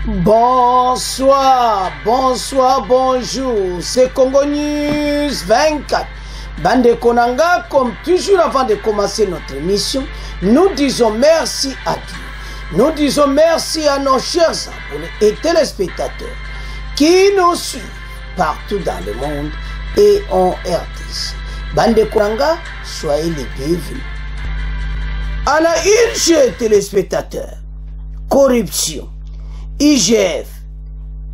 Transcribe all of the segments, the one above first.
Bonsoir, bonsoir, bonjour, c'est Congo News 24. Bande Konanga, comme toujours avant de commencer notre émission, nous disons merci à Dieu. Nous disons merci à nos chers abonnés et téléspectateurs qui nous suivent partout dans le monde et en RDC. Bande Konanga, soyez les bienvenus. À la une, chers téléspectateurs, corruption. IGF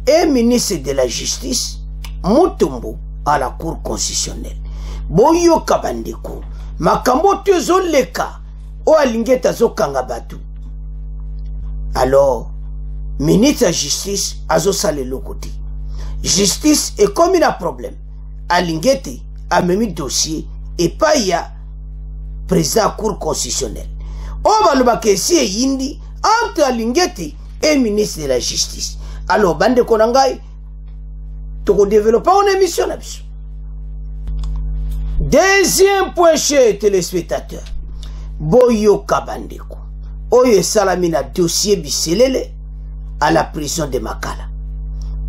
et ministre de la Justice, Mutombo à la Cour constitutionnelle. Boyo Kabandeko, Makambo Tuzo Leka, O Alingeta Zokanga Batu. Alors, ministre de la Justice, Azo Sale Lokoti. Justice est comme un problème. Alingete a même dossier et pas ya président de la Cour constitutionnelle. O Balubake si et Yindi, entre Alingete et ministre de la Justice. Alors, bande Konangai, tu développes une émission. Deuxième point, chez téléspectateurs, Boyo Kabandeko, Oye Salamina dossier biselele à la prison de Makala.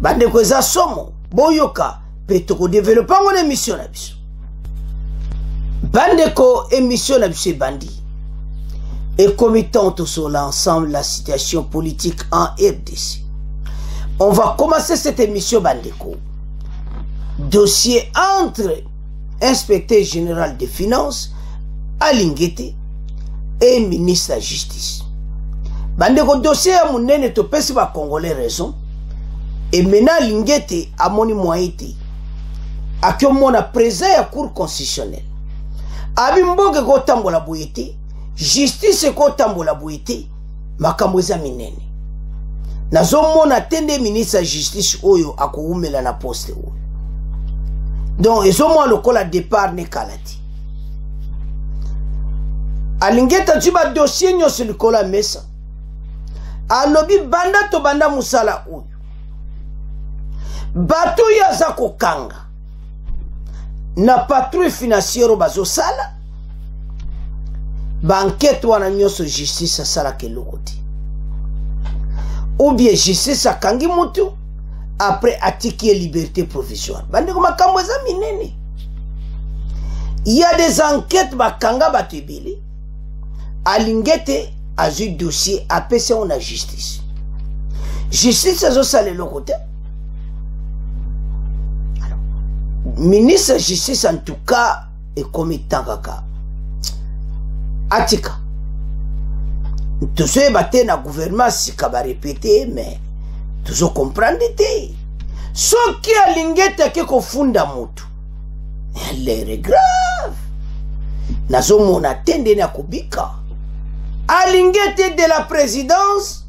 Bandeko Zasomo, Boyoka, peut tu développer une émission. Bandeko émission bandi. Et commettant sur l'ensemble la situation politique en RDC. On va commencer cette émission Bandeko. Dossier entre inspecteur général des finances, Alingete, et ministre de la Justice. Bandeko dossier à mon nene to pesi ba Congolais raison. Et maintenant Alingete a moni moïté. A que mon a présent à Cour constitutionnelle. Abimboge go tambola boyete. Justice ko tambola boyete makambo eza minene nazomona tende ministre ya justice oyo akoumela na poste oyo donc ezomona lokola départ ne kalati alingeta tuba dossier nyonso likola mesa alobi banda to banda musala oyo bato yaza kokanga na patrouille financière bazosala banquette wana nyonso justice asala keloko te ou bien justice akangi mutu après atiki liberté provisoire bandeko makambo eza minene. Il y a des enquêtes bakanga bato ebele alingete azui dossier apesi on a justice azosala eloko te. Alors ministre de justice en tout cas est commettant kaka Atika. Tout ce qui est dans le gouvernement, c'est qu'on va répéter, mais tout ce comprendre. Ce qui est l'ingéte qui est funda mutu. Elle est grave. Nazo mon attendé na kubika. À l'ingéte de la présidence,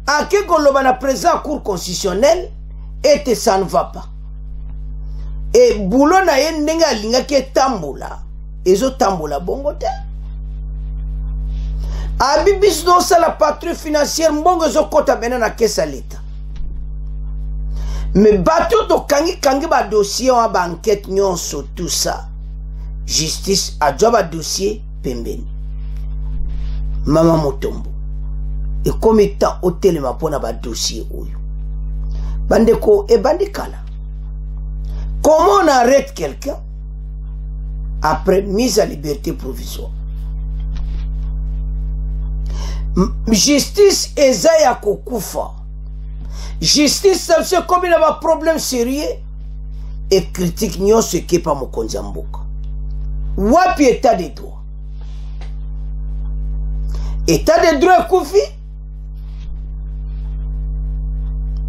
à qui qu'on l'a président à la Cour constitutionnelle, et ça ne va pas. Et boulot na yen nenga linga qui est tambola. Et zo tambola bongote. Abibis non ça la patrouille financière mbongo zo kota bena na kesa leta. Mais bateau to kangi ba dossier en ba enquête nyonso tout ça. Justice a joba dossier pembeni. Mama Mutombo. Et comme étant hôtel ma pona ba dossier oyo. Bandeko et bandikala. Comment on arrête quelqu'un après mise à liberté provisoire? Justice ezaya kokufa. Justice c'est comme il y a un problème sérieux et critique nyonso qui pa mokonzi mboka. Wapi état de droit? État de droit kufi.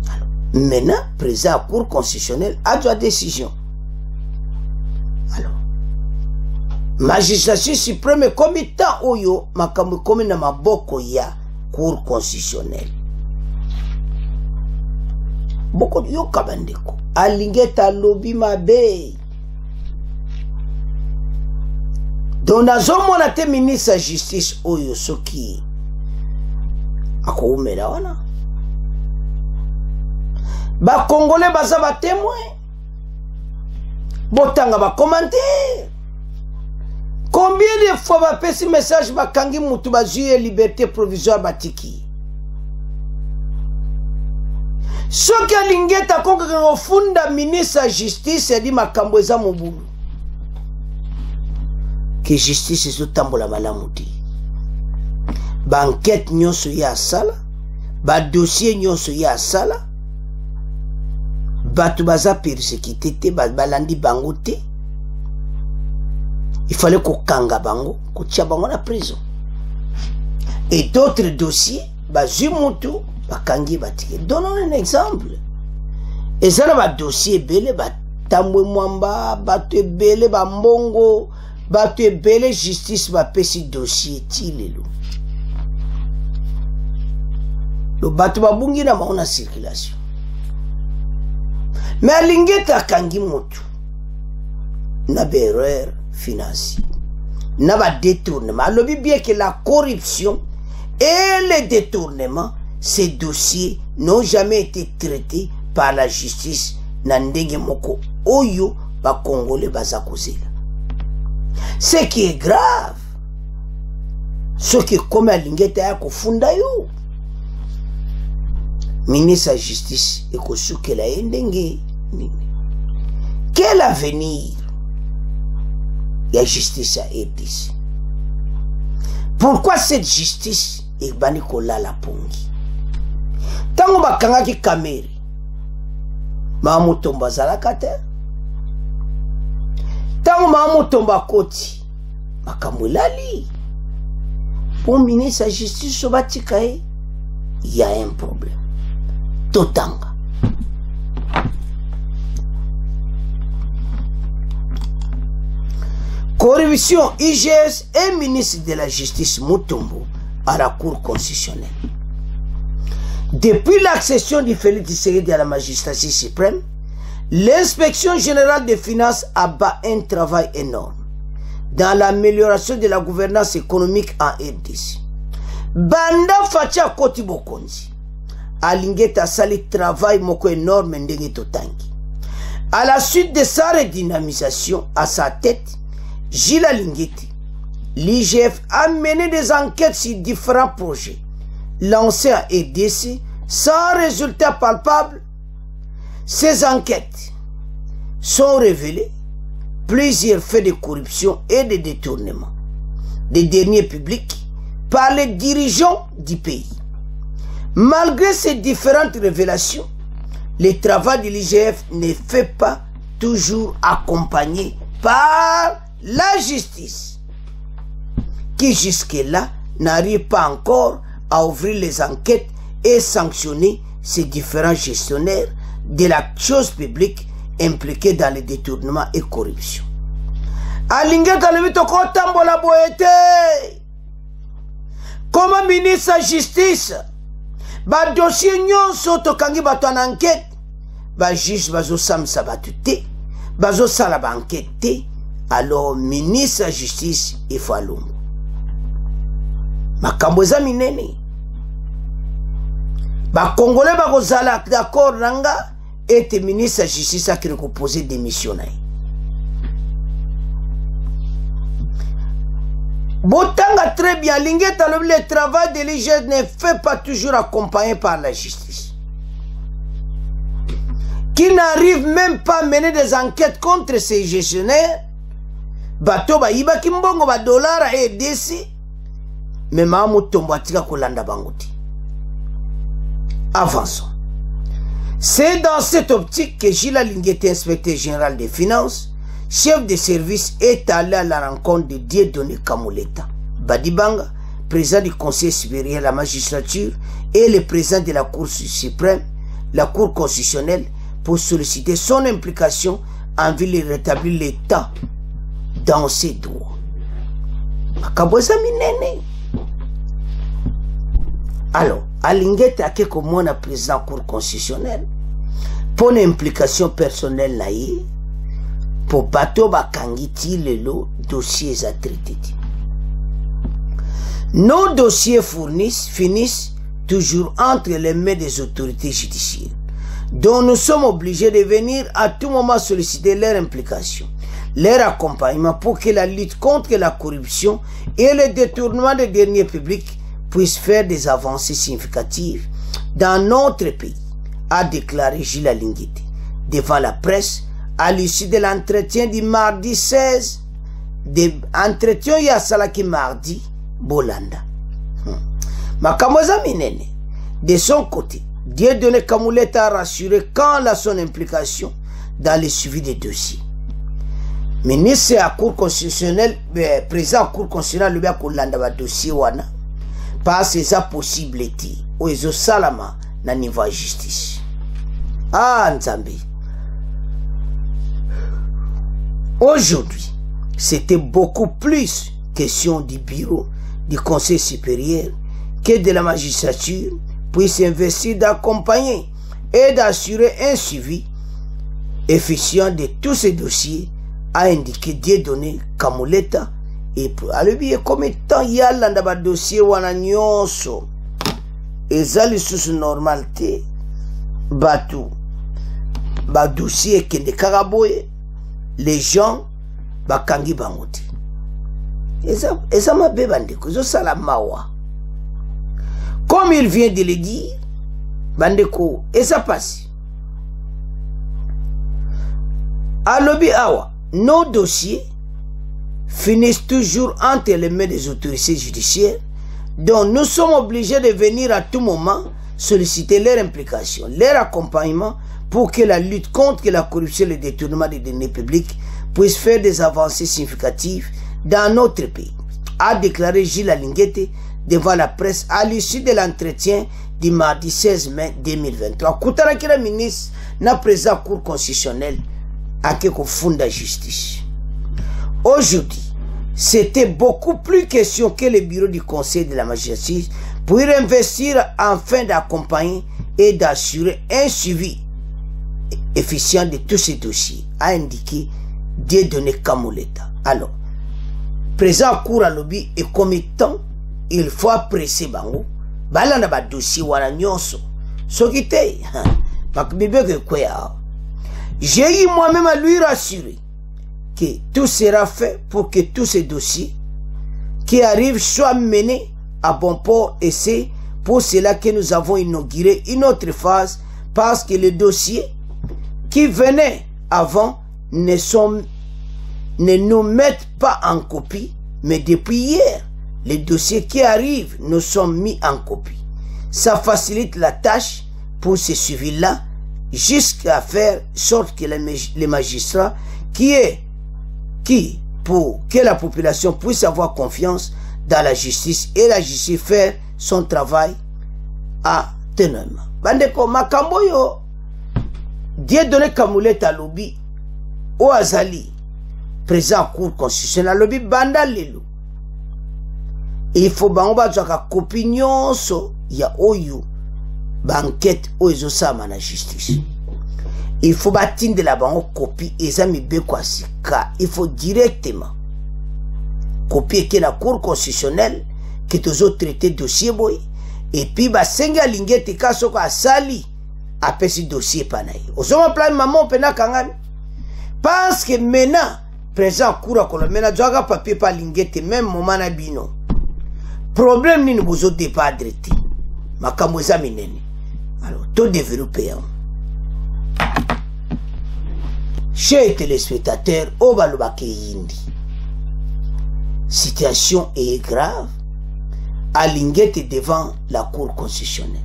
Alors, maintenant, président à la Cour constitutionnelle a droit de décision. Alors, magistrat suprême comité oyo makambo komi na maboko ya Cour constitutionnelle. Boko yo kabandeko alingeta lobi mabe. Donc nazomona te ministre de justice oyo soki akoumela wana. Ba Congolais baza ba témoin. Botanga ba commentaire. Combien de fois va passer message bakangi mutu ba juye liberté provisoire batiki? soki alingeta akokaka kofunda ministre ya justice adi makambo eza mobulu ke justice ezotambola malamu te bankete nyonso ye asala badossier nyonso ye asala bato baza persécuté te balandi bango te il fallait kokanga bango kotia bango na prison et d'autres dossiers bazwi mutu bakangi batike. Donnons un exemple. Eza na badossier ebele batambwe mwamba bato ebele bambongo bato ebele justice bapesi dossier ti lelo lo bato babungi na maona circulation mais alingeta akangi mutu na berreur financier na détournement. Alobi bien que la corruption et le détournement, ces dossiers n'ont jamais été traités par la justice na ndenge moko oyo ba Congolais baza kozela. Ce qui est grave, ce qui est comme alingeta ya kofunda yo ministre de justice et kosukela ndenge nini. Quel avenir la justice a RDC? Pourquoi cette justice est bani kola la pongi? Tango bakanga ki kameri Mamu tomba zalaka te. Tango mamu tomba koti makamulali. Pour ministre de justice sobatikae, il y a un problème. Totanga. Corruption, IGS et ministre de la Justice Mutombo à la Cour constitutionnelle. Depuis l'accession du Félix Tshisekedi à la magistrature suprême, l'inspection générale des finances abat un travail énorme dans l'amélioration de la gouvernance économique en RDC. Banda Facha Koti Bokonzi, Alingeta Sali travail moko énorme ndenge totangi. À la suite de sa redynamisation à sa tête, Gilles Alingeti, l'IGF a mené des enquêtes sur différents projets lancés à RDC sans résultat palpable. Ces enquêtes sont révélées plusieurs faits de corruption et de détournement des deniers publics par les dirigeants du pays. Malgré ces différentes révélations, le travail de l'IGF ne fait pas toujours accompagné par la justice, qui jusque-là n'arrive pas encore à ouvrir les enquêtes et sanctionner ces différents gestionnaires de la chose publique impliqués dans le détournement et corruption. Alingeta levito kotambola boete. Comme ministre de la justice, ba dossier nyonso tokangi bato en enquête, ba juge bazo samsa batute, bazo sala ba enquête. Alors, ministre de la Justice, il faut allumer. Makambo eza minene. Ba Congolais ba kozala d'accord nanga et ministre de la Justice a qui reposer démission na. Botanga très bien, Lingeta le travail de l'IGF ne fait pas toujours accompagné par la justice. Qui n'arrive même pas à mener des enquêtes contre ces gestionnaires. Bato ba iba kimbongo ba dollar et desi mais mamu tombatika kolanda bangoti. Avançons. C'est dans cette optique que Gilles Alingeta, inspecteur général des finances, chef de service, est allé à la rencontre de Dieudonné Kamuleta Badibanga, président du Conseil supérieur de la magistrature et le président de la Cour suprême, la Cour constitutionnelle, pour solliciter son implication en vue de rétablir l'État dans ses droits. Alors, Alingeta a quelque moins un président Cour constitutionnelle pour une implication personnelle là pour bateau bakangiti le dossiers à traiter. Nos dossiers finissent toujours entre les mains des autorités judiciaires, dont nous sommes obligés de venir à tout moment solliciter leur implication, leur accompagnement pour que la lutte contre la corruption et le détournement des deniers publics puisse faire des avancées significatives dans notre pays. a déclaré Gilles Alinguete devant la presse à l'issue de l'entretien du mardi 16. Entretien ya salaki mardi Bolanda. Makamoza Minene, de son côté, Dieudonné Kamuleta a rassuré quant à son implication dans le suivi des dossiers. Ministre à Cour constitutionnelle, président à Cour constitutionnelle, le Kolanda va dossier wana, parce que ça possibilité, ou ils ont salama na niveau de justice. Ah, Nzambi. Aujourd'hui, c'était beaucoup plus question du bureau du Conseil supérieur que de la magistrature puisse investir d'accompagner et d'assurer un suivi efficient de tous ces dossiers, a indiqué Dieudonné Kamuleta. Et pour aller comme étant yalla dans le dossier wana nyonso ezali sous normalité batu ba dossier kende karaboye les gens bakangi bangote eza mabe bandeko zo sala mawa comme il vient de le dire bandeko eza passe alobi awa nos dossiers finissent toujours entre les mains des autorités judiciaires, dont nous sommes obligés de venir à tout moment solliciter leur implication, leur accompagnement pour que la lutte contre la corruption et le détournement des deniers publics puisse faire des avancées significatives dans notre pays, a déclaré Gilles Alinguete devant la presse à l'issue de l'entretien du mardi 16 mai 2023. Koutaraki la ministre na président Cour constitutionnelle à Keko Funda Justice. Aujourd'hui, c'était beaucoup plus question que le bureau du Conseil de la magistrature pour investir afin d'accompagner et d'assurer un suivi efficient de tous ces dossiers, a indiqué Dieudonné Kamuleta. Alors, président Cour à lobby et commettant, il faut apprécier bango, balana ba dossier wana nyonso, sokite, makbibe ke kwea. J'ai eu moi-même à lui rassurer que tout sera fait pour que tous ces dossiers qui arrivent soient menés à bon port, et c'est pour cela que nous avons inauguré une autre phase, parce que les dossiers qui venaient avant ne nous mettent pas en copie, mais depuis hier, les dossiers qui arrivent nous sont mis en copie. Ça facilite la tâche pour ce suivi-là, jusqu'à faire sorte que les magistrats pour que la population puisse avoir confiance dans la justice et la justice faire son travail à tenement. Bandeko makambo yo Dieudonné Kamuleta lobby o azali président Cour constitutionnelle lobby banda lelo. Il faut bango bazaka copie nyonso ya oyo banquette oyo sama na justice. Il faut bâtir de la banque copie et ça me bekwasika. Il faut directement copier que la Cour constitutionnelle que tous autres traités dossier boy et puis ba senga lingete kaso ko asali apesi dossier panayi. Osoma plan maman pena kangani parce que maintenant président Cour a mena joga papier pa lingete même moment na bino. Problème ni bozo dépadre te. Makambo za minene. Alors tout développer. Chers téléspectateurs, Obalobake Yindi, situation est grave. Alinguete devant la Cour constitutionnelle.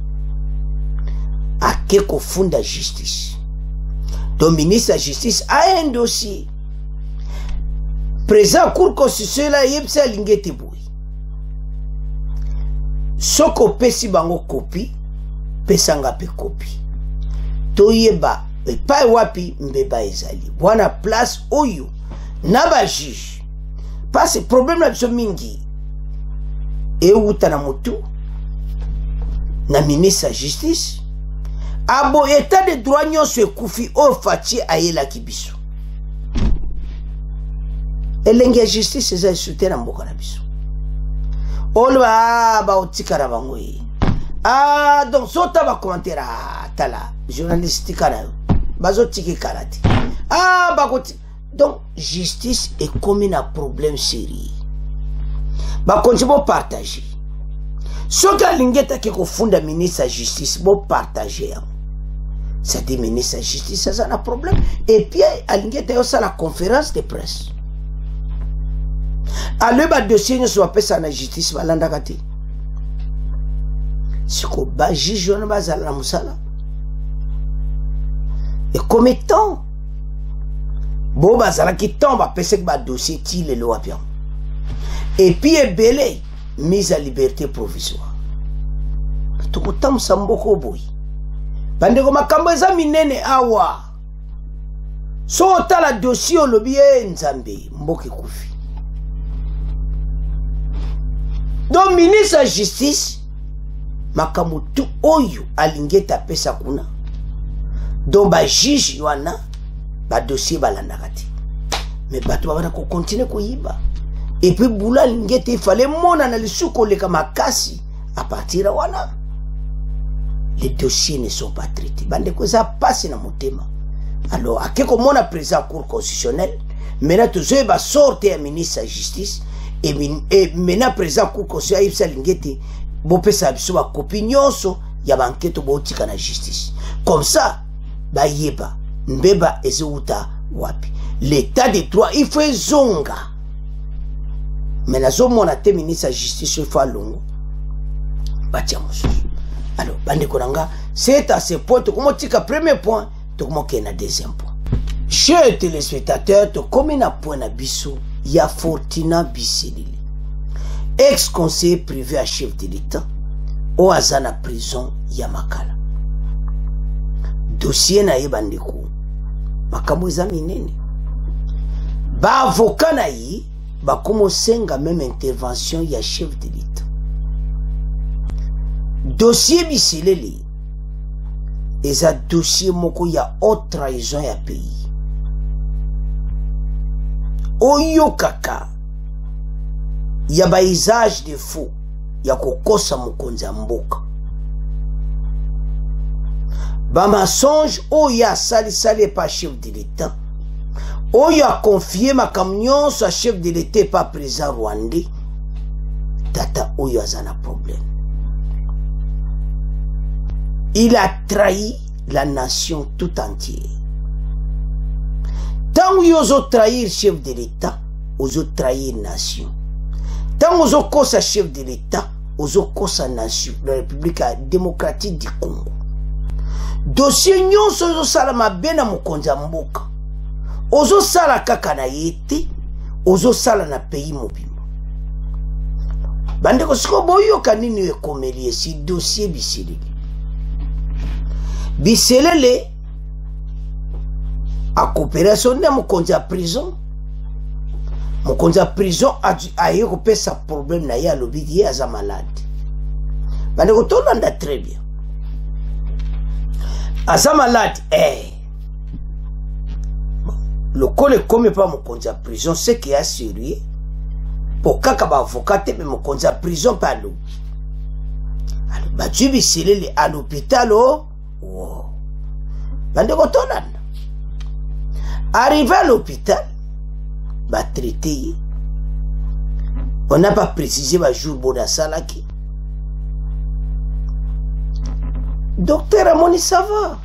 À Keko Funda Justice. Le ministre de la Justice a un dossier. Président Cour constitutionnelle, il y a Alinguete Boui. Soko pesi bango copie, pesanga pe copie. Toyeba. Et pas wapi mbeba ezali wana place oyo naba juge parce que problème na biso mingi e uta na motu na ministre de justice abo état de droit nyonso ekufi o fati ayela kibiso elenge ya justice eza soutien na mboka na biso olwa ba otika na bango ah donc sota ba commentaire tala journalistique kana bazotiki karate ah bakoti donc justice est comme un problème sérieux bakonzi bo partager soki alingeta ke kofunda ministre ya justice bo partager ça dit ministre de la justice, ça a un problème. Et puis, il y a la conférence de presse. Alors, le dossier ne soit pas ça la justice, balandakati. C'est que le juge ne va pas la moussala. Et comme étant, bon, bazala qui tombe, parce que le dossier tire le loi bien. Et puis, il est mise à liberté provisoire. Tout le temps, ça m'a beaucoup boui. Bandeko makambo eza minene awa. So otala dossier au lobby nzambe mboke kufi. Donc ministre de la justice makambo tu oyo alingeta pesa kuna. Donc ba juge wana ba dossier balandaka te. Mais bato bana ko continuer ko yiba. Et puis boula lingeta il fallait mona na lisuko leka makasi à partir wana. Les dossiers ne sont pas traités. Bandeko ça passe dans mon thème. Alors, à quel moment on présent la Cour constitutionnelle, maintenant tout ça va sortir un ministre de la justice et maintenant présent la Cour constitutionnelle, il s'alingete, bon peut ça soit opinion so, il y a enquête au botika na justice. Comme ça, ba yeba, mbeba ezouta wapi. L'état de droit, il faut zonga. Maintenant, zo mona te ministre de la justice il faut longo. Batia musu. Alors, c'est à ce point, premier point, deuxième point. Chers téléspectateurs, comme un point à Bissou, il y a Fortina Bisselili, ex-conseiller privé à chef de l'État, au Azana prison Yamakala. Dossier na Yebandeko, Makamo Zaminene. Ba avocat na yi, ba commencer la même intervention, il y a chef de l'État. Dossier Bisseleli, et un dossier moko ya haute trahison ya pays. Oyo kaka, ya ba usage de faux, ya kokosa mokonzi mboka. Ba mensonge oya sali pas chef de l'État. Oyo a confié ma camion soit chef de l'État pas président rwandais. Tata oyo azana problème. Il a trahi la nation tout entière. Tant que vous avez trahi le chef de l'État, vous avez trahi la nation. Tant que vous avez trahi le chef de l'État, vous avez trahi la nation, la République démocratique du Congo. Dossier nyon sozo salama bena mokonza mboka. Ozo sala kaka na yete, ozo sala na pays mobimba. Bande ko siko boyo kanini ekomeli si dossier Bisseleli. Bisseleli a coopération de mokonza prison. Mokonza prison a eu sa problème na ya lobi ye aza malade. Bande ko tolanda très bien. Aza malade, le col comme pas mon compte à prison, c'est qui est sérieux. Pour kaka ba avocat mais mon compte à prison pas l'eau. Alors, bah tu Bisseleli à l'hôpital, oh, wow. Bande kotonan. Arrivé à l'hôpital, bah traité. On n'a pas précisé bah jour bona salaki. Docteur Amoni ça va.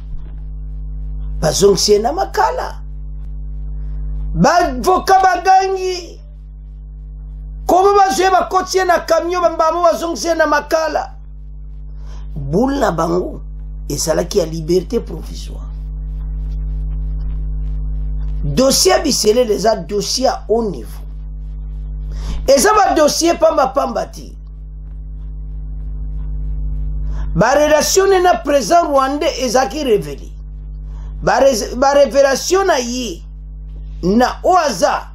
Bazongsie na makala. Bavoka bagangi. Comment bazouye bakotie na camion bambamo bazongsie na makala. Boule na bango. Et ça là qui a liberté provisoire. Dossier Bisseleli les a dossier à haut niveau. Et ça va dossier pamba ti. Ba relation na président rwandais ezaki révélé. Ba révélation na yi na oaza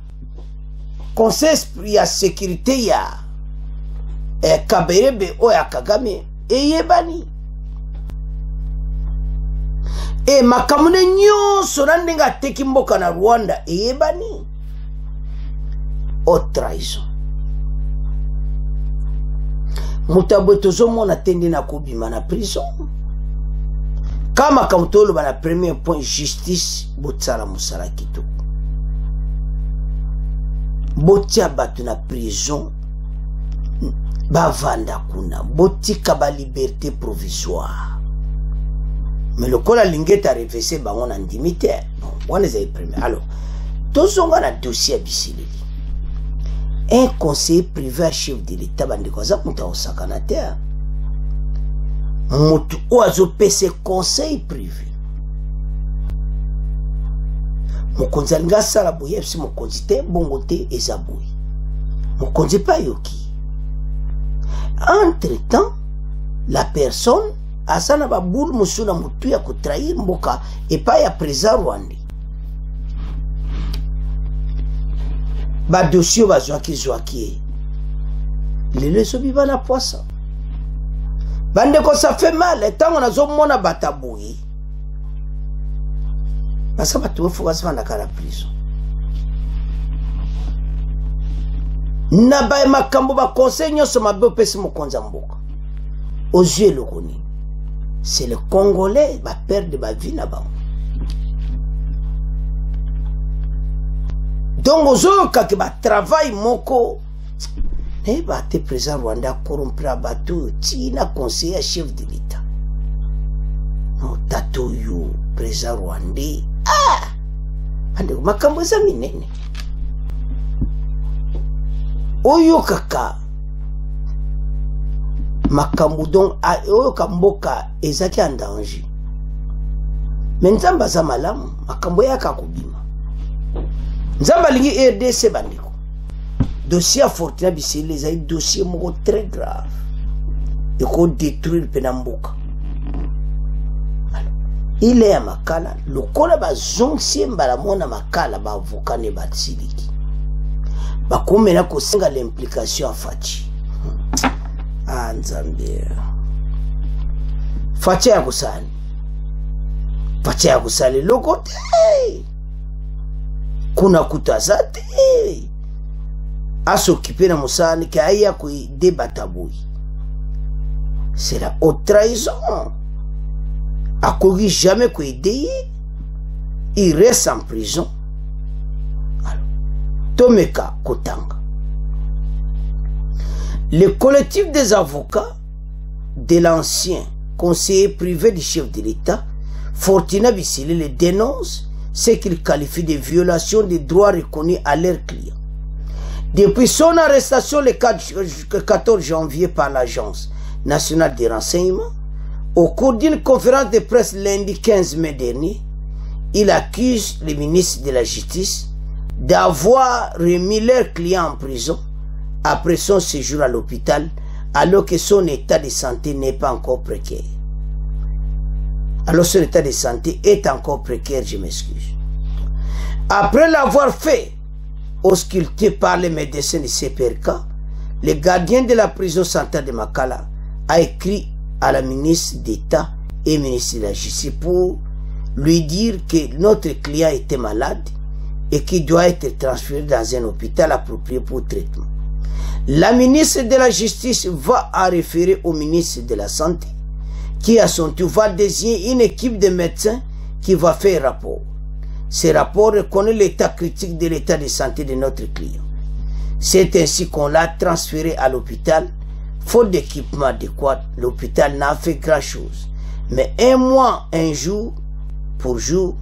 conseil ya sécurité ya Kaberebe oya Kagame eyebani. E makamune nyonso na ndenga teki mboka na Rwanda eyebani. Haute trahison. Mutabwe tozomona tende na kobima na prison. Kama kamtolo bana premier point justice botsala musala kitoko. Botia batu na prison bavanda kuna botika ba liberté provisoire. mais le col a lingé a révessé bango na ndimité. Bon, on les a premier. Alors, tous on a un dossier à Bisilili. Un conseiller privé chef de l'État bande koza muta osakana terre. Mutu oazo PC conseil privé. Mokonzi alinga sala boye si mokonzi te bongo te ezaboui. Mokonzi pa yoki. Entre-temps, la personne asana ba boule musuna mutu ya kutrahir mboka et pas ya président Rwanda. Ba dossier ba zwaki les leçons biba na poisson. Bande ko ça fait mal tant on a zo mona bataboui. Parce que tu faut pas se vendre à la prison. Naba makambo ba conseil nyoso mabe opesi mokonza mboka. Aux yeux le koni. C'est le Congolais va perdre ma vie là-bas. Donc aux autres qui va travailler moko ne va te président Rwanda corrompre bateau tina conseiller chef de l'État. No tato yo président Rwanda. Ah! Ande makambo za minene. Oyo kaka makambo donc oyo kamboka ezaki en danger. Mais nzamba za malamu makambo yaka kubima. Nzamba lingi RDC bandiko. Dossier Fortuna Bisilili ezali dossier moko très grave. Et qu'on détruire penamboka. Il est à makala, le kola ba zonxie mbala mona makala ba avocat ne batsiliki. Ba komena ko singa l'implication à Fachi. Ah Nzambe. Fachi ya kusani. Fachi ya kusali lokote. Kuna kutazate. Asokipe na musani ki aya ko debataboui. C'est la haute trahison. Akogi jamais ko aider, il reste en prison. Alors, Tomeka Kotanga. Le collectif des avocats de l'ancien conseiller privé du chef de l'État, Fortuna Bisilili, dénonce ce qu'il qualifie de violation des droits reconnus à leurs clients. Depuis son arrestation le 14 janvier par l'Agence nationale des renseignements, au cours d'une conférence de presse lundi 15 mai dernier, il accuse le ministre de la Justice d'avoir remis leurs clients en prison après son séjour à l'hôpital alors que son état de santé n'est pas encore précaire. Alors son état de santé est encore précaire, je m'excuse. Après l'avoir fait ausculter par les médecins de CPRK, le gardien de la prison centrale de Makala a écrit à la ministre d'État et ministre de la Justice pour lui dire que notre client était malade et qu'il doit être transféré dans un hôpital approprié pour traitement. La ministre de la Justice va en référer au ministre de la Santé qui à son tour va désigner une équipe de médecins qui va faire un rapport. Ce rapport reconnaît l'état critique de l'état de santé de notre client. C'est ainsi qu'on l'a transféré à l'hôpital. Faute d'équipement adéquat, l'hôpital n'a fait grand-chose. Mais un mois, un jour pour jour,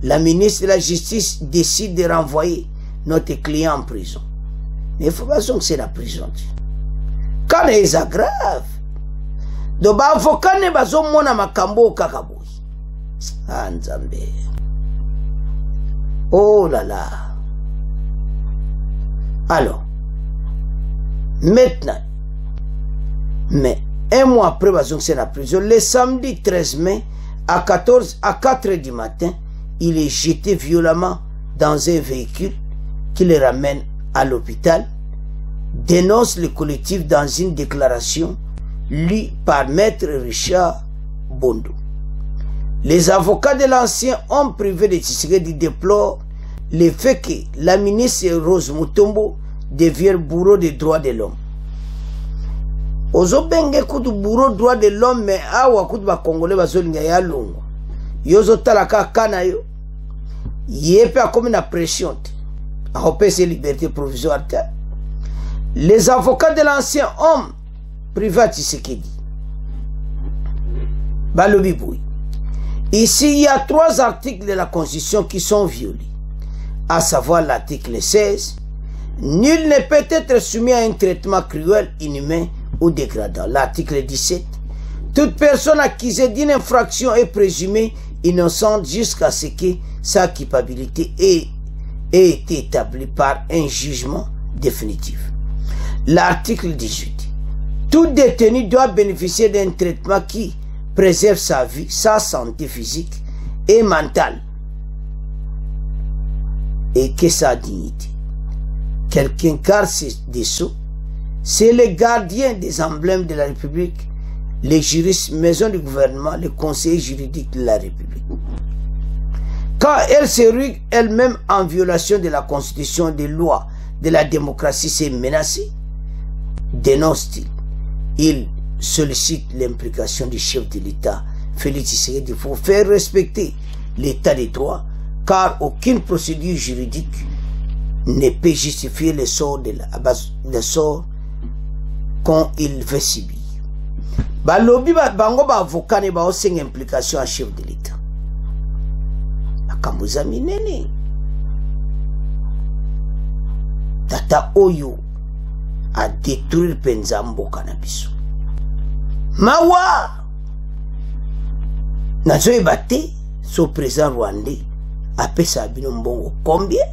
la ministre de la Justice décide de renvoyer notre client en prison. Mais il faut pas que c'est la prison. Quand c'est grave, donc l'avocat ne va pas mona makambo kakaboui. Ah Nzambe. Oh là là. Alors, maintenant, mais un mois après, c'est la prison. Le samedi 13 mai, à 4 h du matin, il est jeté violemment dans un véhicule qui le ramène à l'hôpital, dénonce le collectif dans une déclaration lue par Maître Richard Bondo. Les avocats de l'ancien homme privé de Tshisekedi déplorent le fait que la ministre Rose Mutombo devienne bourreau des droits de l'homme. Ozo benge kutu bourreau des droits de l'homme, mais awa kutu ba Congolais bazolinga ya longo. Yozo talaka kana yo. Yepe a comme une pression. A opérer liberté provisoire. Les avocats de l'ancien homme privé Tshisekedi. Balobi boui. Ici, il y a 3 articles de la Constitution qui sont violés, à savoir l'article 16. Nul ne peut être soumis à un traitement cruel, inhumain ou dégradant. L'article 17. Toute personne accusée d'une infraction est présumée innocente jusqu'à ce que sa culpabilité ait été établie par un jugement définitif. L'article 18. Tout détenu doit bénéficier d'un traitement qui préserve sa vie, sa santé physique et mentale, et que sa dignité. Quelqu'un car des sceaux, c'est le gardien des emblèmes de la République, les juristes, maison du gouvernement, les conseillers juridiques de la République. Quand elle se rue elle-même en violation de la Constitution, des lois, de la démocratie, c'est menacé, dénonce-t-il. Il sollicite l'implication du chef de l'État, Félix Tshisekedi. Il faut faire respecter l'État des droits, car aucune procédure juridique ne peut justifier le sort quand il veut subir. Balobi bango ba avocat ne ba osenga implication à chef de l'État. Akamuza minene. Tata oyo a détruire penza mboka na biso. Mawa nazo ebate so président rwandais apesa bino mbongo combien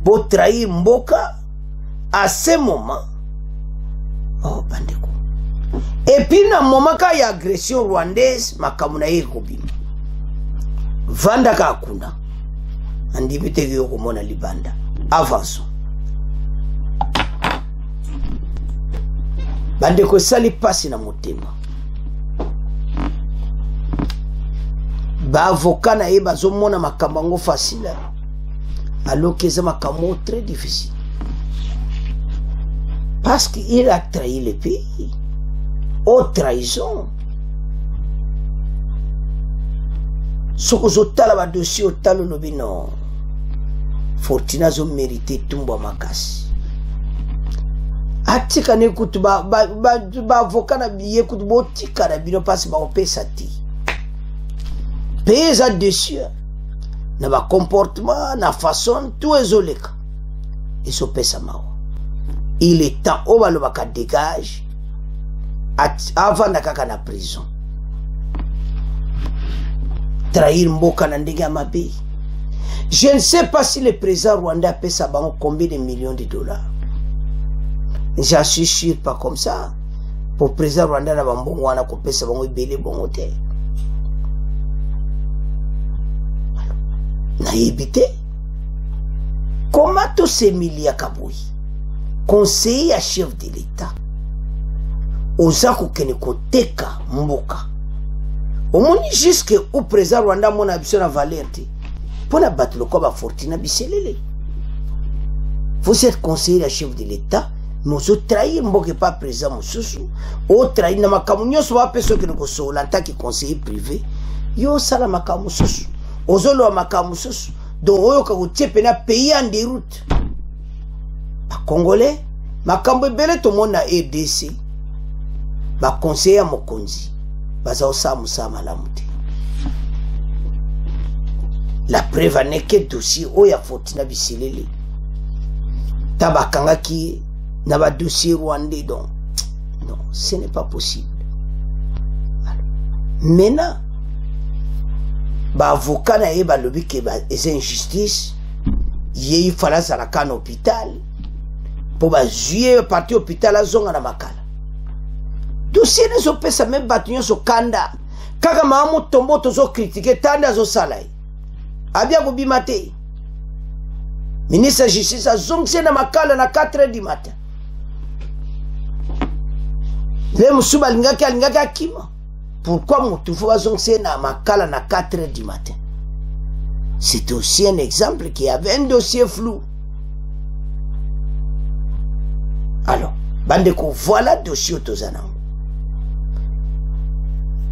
pour trahir mboka à ce moment. Oh bandeko. Et puis na moment ka ya agression rwandaise makamuna yekobima vanda ka kuna andibite yo komona libanda avançons. Bandeko sali pasi na motema ba avocat na ye bazomona makambango facile alors que c'est makambo très difficile parce qu'il a trahi le pays. Oh trahison. Sokozotala ba dossier otalo lobino. Fortuna zo mérité tumba makasi. Atika ne kutu ba avocat na biye kutu botika na bino passe ba opesa ti. Pesa dessus. Na ba comportement, na façon tout ezoleka. Et so pesa mao. Il est temps au balobaka dégage. Avant d'akaka na prison. Trahir mboka na ndenge ya mabe. Je ne sais pas si le président rwandais a payé ça combien de millions de dollars. J'en suis sûr pas comme ça. Pour le président rwandais na bambongo wana ko pesa bango ibele bongo te. Na yebite. Comment tous ces milliards kaboui? Conseiller à chef de l'État. Ozako kene koteka mboka. Omoni jusque au président Rwanda mona biso na valerte. Pona batlo ko ba fortuna biselele. Vous êtes conseiller à chef de l'État, mais vous trahir mboka pas président mususu. O trahir na makamunyo so ba peso kene ko so en tant que conseiller privé. Yo sala makamususu. Ozolo wa makamususu. Donc oyo ka kotie na pays en déroute. Ba Congolais, makambo ebele to mona RDC. Ba conseiller mokonzi baza osamu sama la muti. La preuve n'est que dossier oya fortuna biselele tabakanga ki na ba dossier rwandais. Donc non, ce n'est pas possible. Maintenant ba avocat na ye balobi ke ba c'est injustice ye il fallait ça la can hôpital pour ba juer parti hôpital azonga na makala. Dossier ne so pesa même batunyo so kanda kaka maamu tombo to so critiquer tanda zo salai abia ko bimate ministre de justice a zongse na makala na 4h du matin le musuba alingaki akima. Pourquoi mutu fo zongse na makala na 4h du matin? C'est aussi un exemple qu'il y avait un dossier flou. Alors bandeko voilà dossier tozana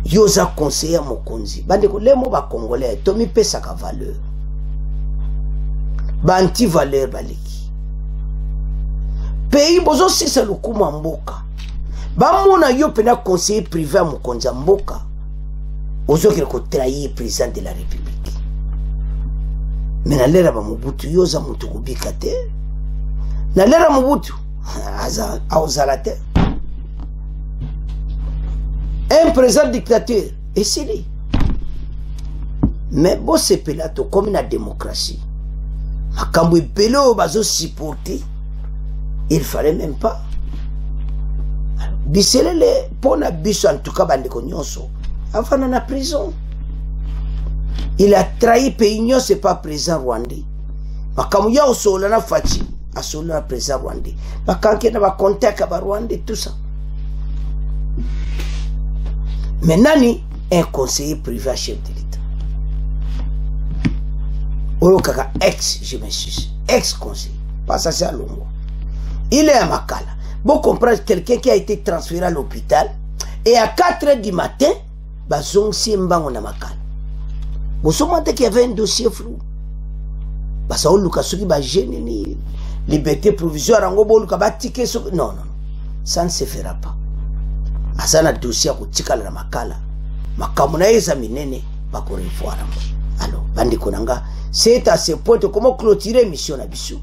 yoza conseiller mokonzi bandeko lemo ba congolais tomi pesa ka valeur ba anti valeur baliki pays bozo sisa lukuma mboka ba mona yo pena conseiller privé mokonza mboka ozo qui trahir président de la République. Mais na lera ba Mobutu yoza mutu kubika te. Na lera Mobutu aozala te. Un président dictateur, et c'est lui. Mais bon, c'est pelato comme la démocratie. Makambo ipelo bazo supporter, il fallait même pas. Biselele pona biso en tout cas bandeko nyonso. Avant dans la prison. Il a trahi pays, c'est pas président rwandais. Makambo ya osola na fachi, asola na président rwandais. Makanke na ba contact ba rwandais tout ça. Mais nani un conseiller privé chef de l'État. Olokaka ex, je m'excuse, ex-conseiller. Pas ça, c'est à Longo. Il est à Makala. Bon comprendre quelqu'un qui a été transféré à l'hôpital et à 4 h du matin, bazong simbango na Makala. Vous savez qu'il y avait un dossier flou. Parce que Oluka soki ba gêne ni liberté provisoire en gobo Oluka ba ticket so non, ça ne se fera pas. Asana dossier ko tikala na Makala. Makamuna examinene ba ko revoir. Alors, bandi konanga, c'est à ce point comment clôturer mission na biso.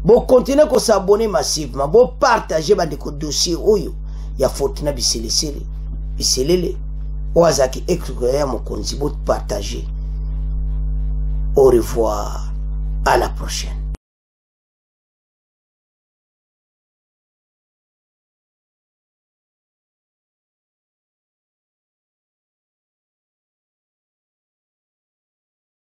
Bon continuer ko s'abonner massivement, bon partager bandi ko dossier oyo ya Fortuna biselele oazaki ekruya mokonzi bon partager. Au revoir, à la prochaine.